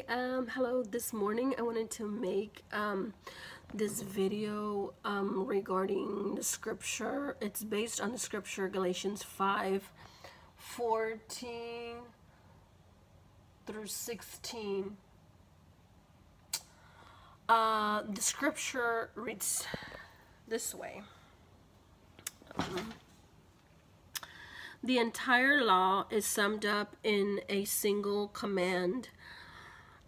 Hello. This morning I wanted to make this video regarding the scripture. It's based on the scripture Galatians 5:14 through 16. The scripture reads this way. The entire law is summed up in a single command: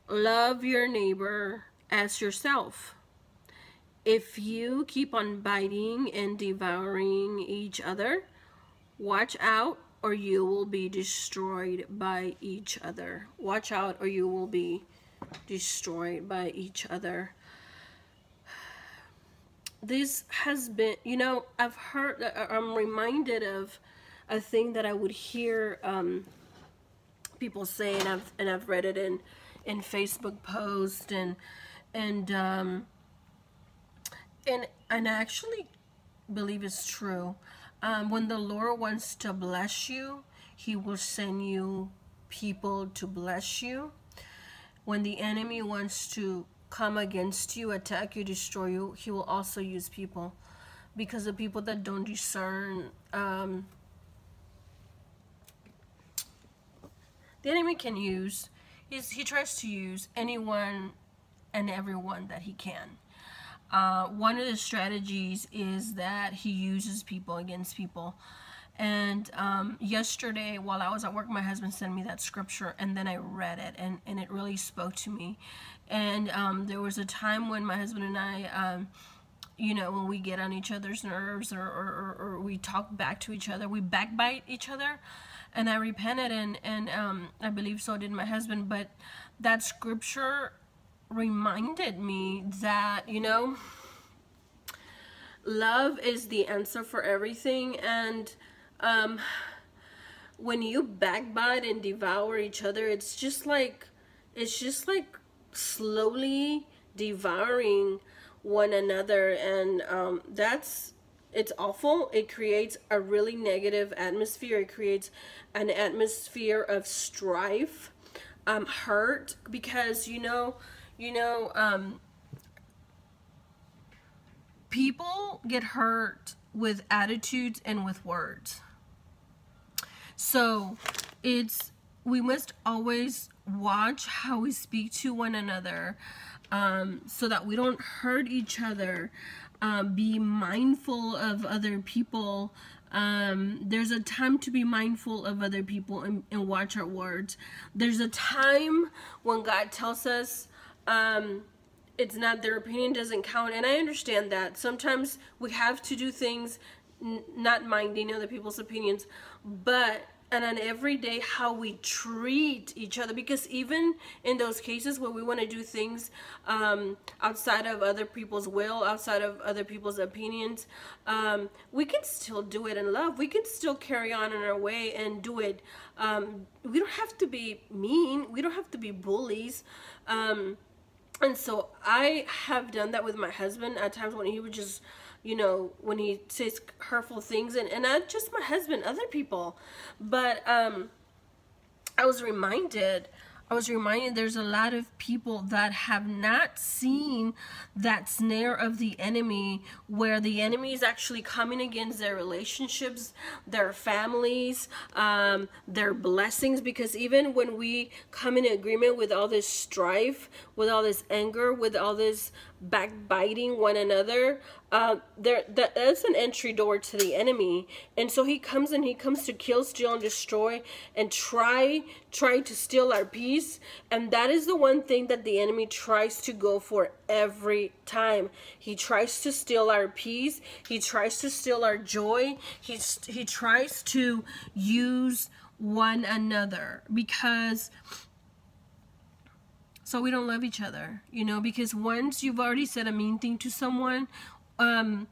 love your neighbor as yourself. If you keep on biting and devouring each other, watch out or you will be destroyed by each other. Watch out or you will be destroyed by each other. This has been, I've heard, I'm reminded of a thing that I would hear people say, and I've read it in Facebook posts, and I actually believe it's true. When the Lord wants to bless you, He will send you people to bless you. When the enemy wants to come against you, attack you, destroy you, he will also use people, because the people that don't discern, the enemy can use, he tries to use anyone and everyone that he can. One of the strategies is that he uses people against people. And yesterday, while I was at work, my husband sent me that scripture, and then I read it, and it really spoke to me. And there was a time when my husband and I, when we get on each other's nerves, or we talk back to each other, we backbite each other. And I repented, and I believe so did my husband. But that scripture reminded me that, love is the answer for everything. And when you backbite and devour each other, it's just like slowly devouring one another, and it's awful. It creates a really negative atmosphere. It creates an atmosphere of strife, hurt, because people get hurt with attitudes and with words. So we must always watch how we speak to one another, so that we don't hurt each other. Be mindful of other people. There's a time to be mindful of other people and watch our words. There's a time when God tells us it's not, their opinion doesn't count, and I understand that. Sometimes we have to do things not minding other people's opinions, but and on every day how we treat each other, because even in those cases where we want to do things outside of other people's will, outside of other people's opinions, we can still do it in love. We can still carry on in our way and do it. We don't have to be mean. We don't have to be bullies. And so I have done that with my husband at times when he would just, when he says hurtful things, and not just my husband, other people. But I was reminded there's a lot of people that have not seen that snare of the enemy, where the enemy is actually coming against their relationships, their families, their blessings. Because even when we come in agreement with all this strife, with all this anger, with all this backbiting one another, that's an entry door to the enemy. And so he comes to kill, steal, and destroy, and try to steal our peace. And that is the one thing that the enemy tries to go for every time. He tries to steal our peace. He tries to steal our joy. He tries to use one another, because so we don't love each other, because once you've already said a mean thing to someone, and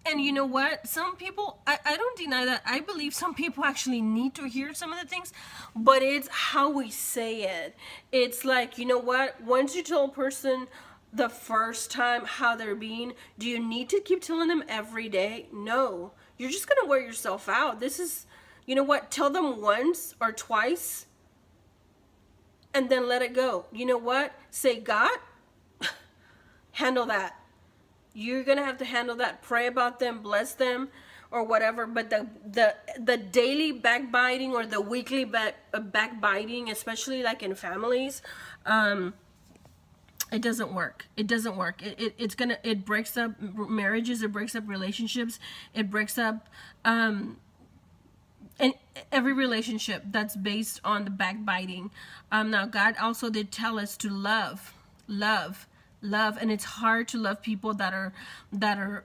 you know what? Some people, I don't deny that. I believe some people actually need to hear some of the things, but it's how we say it. It's like, you know what? Once you tell a person the first time how they're being, do you need to keep telling them every day? No. You're just going to wear yourself out. This is, you know what? Tell them once or twice, and then let it go. You know what? Say, God, handle that. You're gonna have to handle that. Pray about them, bless them, or whatever. But the daily backbiting or the weekly backbiting, especially like in families, it doesn't work. It doesn't work. It breaks up marriages. It breaks up relationships. It breaks up and every relationship that's based on the backbiting. Now God also did tell us to love, and it's hard to love people that are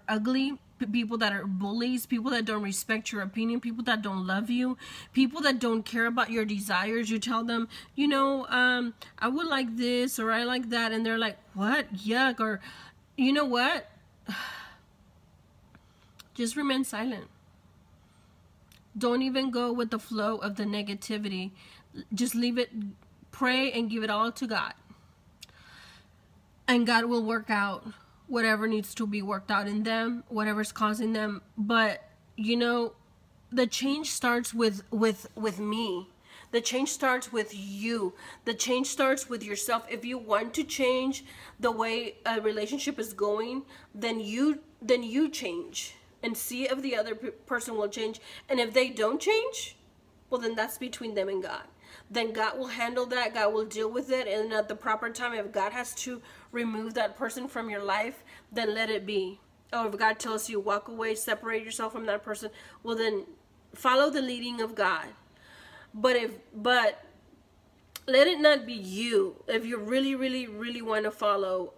ugly, people that are bullies, people that don't respect your opinion, people that don't love you, people that don't care about your desires. You tell them, you know, I would like this or I like that, and they're like, what? Yuck. Or, you know what? Just remain silent. Don't even go with the flow of the negativity. Just leave it, pray and give it all to God. And God will work out whatever needs to be worked out in them, whatever's causing them. But, you know, the change starts with me. The change starts with you. The change starts with yourself. If you want to change the way a relationship is going, then you change. And see if the other person will change. And if they don't change, well, then that's between them and God. Then God will handle that. God will deal with it. And at the proper time, if God has to remove that person from your life, then let it be. Or if God tells you walk away, separate yourself from that person, well, then follow the leading of God. But let it not be you. If you really, really, really want to follow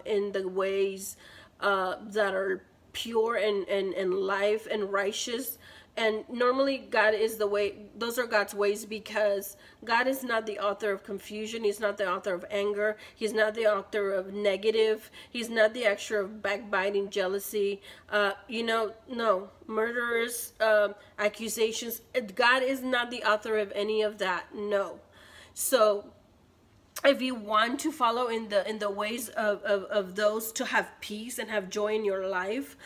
in the ways that are pure and life and righteous, and normally God is the way, those are God's ways, because God is not the author of confusion. He's not the author of anger. He's not the author of negative. He's not the author of backbiting, jealousy, you know, no, murderers, accusations. God is not the author of any of that. No. So if you want to follow in the ways of those to have peace and have joy in your life,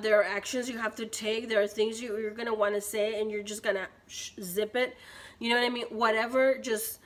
there are actions you have to take. There are things you're going to want to say, and you're just going to zip it. You know what I mean? Whatever, just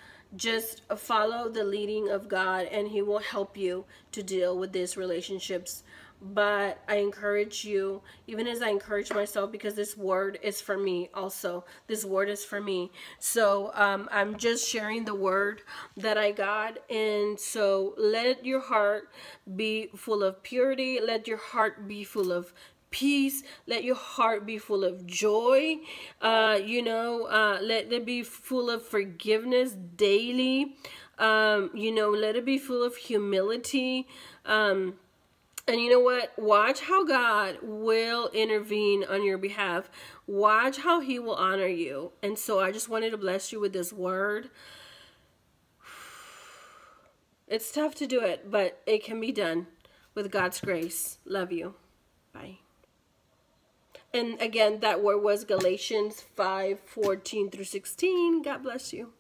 follow the leading of God, and He will help you to deal with these relationships. But I encourage you, even as I encourage myself, because this word is for me also. This word is for me. So I'm just sharing the word that I got. And so let your heart be full of purity. Let your heart be full of peace. Let your heart be full of joy. You know, let it be full of forgiveness daily. You know, let it be full of humility. And you know what? Watch how God will intervene on your behalf. Watch how He will honor you. And so I just wanted to bless you with this word. It's tough to do it, but it can be done with God's grace. Love you. Bye. And again, that word was Galatians 5:14 through 16. God bless you.